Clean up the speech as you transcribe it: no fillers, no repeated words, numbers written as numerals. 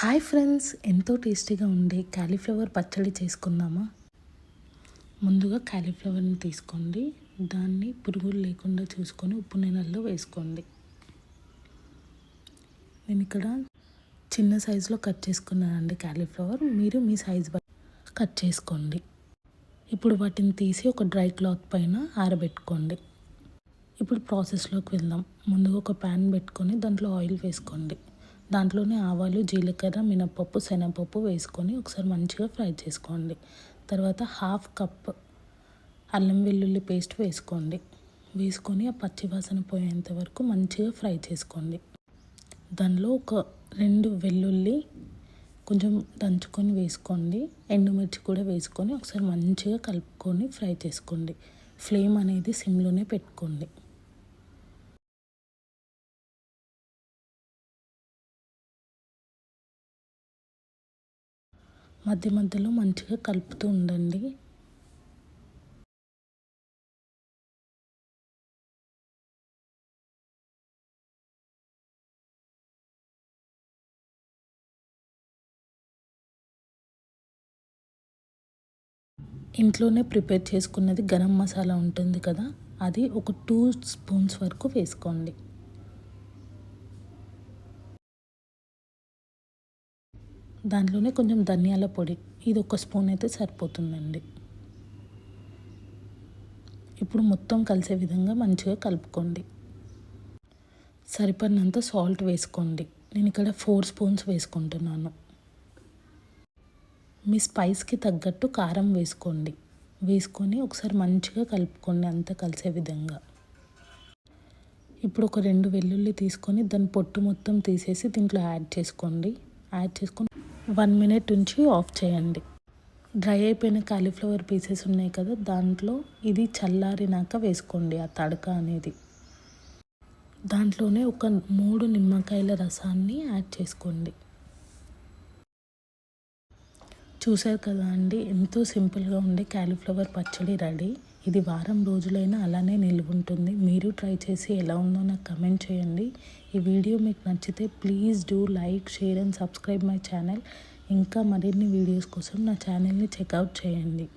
Hi friends, ఎంతో టేస్టీగా ఉండే క్యాలీఫ్లవర్ పచ్చడి చేసుకుందామా. ముందుగా క్యాలీఫ్లవర్ని తీసుకోండి. దాన్ని పురుగులు లేకుండా చూసుకొని ఉప్పు నీళ్ళల్లో వేసుకోండి. నేను ఇక్కడ చిన్న సైజులో కట్ చేసుకున్నానండి క్యాలీఫ్లవర్. మీరు మీ సైజ్ కట్ చేసుకోండి. ఇప్పుడు వాటిని తీసి ఒక డ్రై క్లాత్ పైన ఆరబెట్టుకోండి. ఇప్పుడు ప్రాసెస్లోకి వెళ్దాం. ముందుగా ఒక ప్యాన్ పెట్టుకొని దాంట్లో ఆయిల్ వేసుకోండి. దాంట్లోనే ఆవాలు, జీలకర్ర, మినపప్పు, శనగపప్పు వేసుకొని ఒకసారి మంచిగా ఫ్రై చేసుకోండి. తర్వాత 1/2 కప్ అల్లం వెల్లుల్లి పేస్ట్ వేసుకోండి. వేసుకొని ఆ పచ్చివాసన పోయేంత వరకు మంచిగా ఫ్రై చేసుకోండి. దానిలో ఒక 2 వెల్లుల్లి కొంచెం దంచుకొని వేసుకోండి. ఎండుమిర్చి కూడా వేసుకొని ఒకసారి మంచిగా కలుపుకొని ఫ్రై చేసుకోండి. ఫ్లేమ్ అనేది సిమ్లోనే పెట్టుకోండి. మధ్య మధ్యలో మంచిగా కలుపుతూ ఉండండి. ఇంట్లోనే ప్రిపేర్ చేసుకున్నది గరం మసాలా ఉంటుంది కదా, అది ఒక 2 స్పూన్స్ వరకు వేసుకోండి. దాంట్లోనే కొంచెం ధనియాల పొడి, ఇది 1 స్పూన్ అయితే సరిపోతుందండి. ఇప్పుడు మొత్తం కలిసే విధంగా మంచిగా కలుపుకోండి. సరిపడినంత సాల్ట్ వేసుకోండి. నేను ఇక్కడ 4 స్పూన్స్ వేసుకుంటున్నాను. మీ స్పైస్కి తగ్గట్టు కారం వేసుకోండి. వేసుకొని ఒకసారి మంచిగా కలుపుకోండి అంతా కలిసే విధంగా. ఇప్పుడు ఒక 2 వెల్లుల్లి తీసుకొని దాని పొట్టు మొత్తం తీసేసి దీంట్లో యాడ్ చేసుకొని 1 మినిట్ ఉంచి ఆఫ్ చేయండి. డ్రై అయిపోయిన కాలీఫ్లవర్ పీసెస్ ఉన్నాయి కదా, దాంట్లో ఇది చల్లారినాక వేసుకోండి ఆ తడక అనేది. దాంట్లోనే ఒక 3 నిమ్మకాయల రసాన్ని యాడ్ చేసుకోండి. చూసారు కదా అండి, ఎంతో సింపుల్గా ఉండే క్యాలీఫ్లవర్ పచ్చడి రెడీ. ఇది వారం రోజులైనా అలానే నిల్వ ఉంటుంది. మీరు ట్రై చేసి ఎలా ఉందో నాకు కమెంట్ చేయండి. ఈ వీడియో మీకు నచ్చితే please do like, share and subscribe my channel. ఇంకా మరిన్ని వీడియోస్ కోసం నా ఛానల్ని చెక్అవుట్ చేయండి.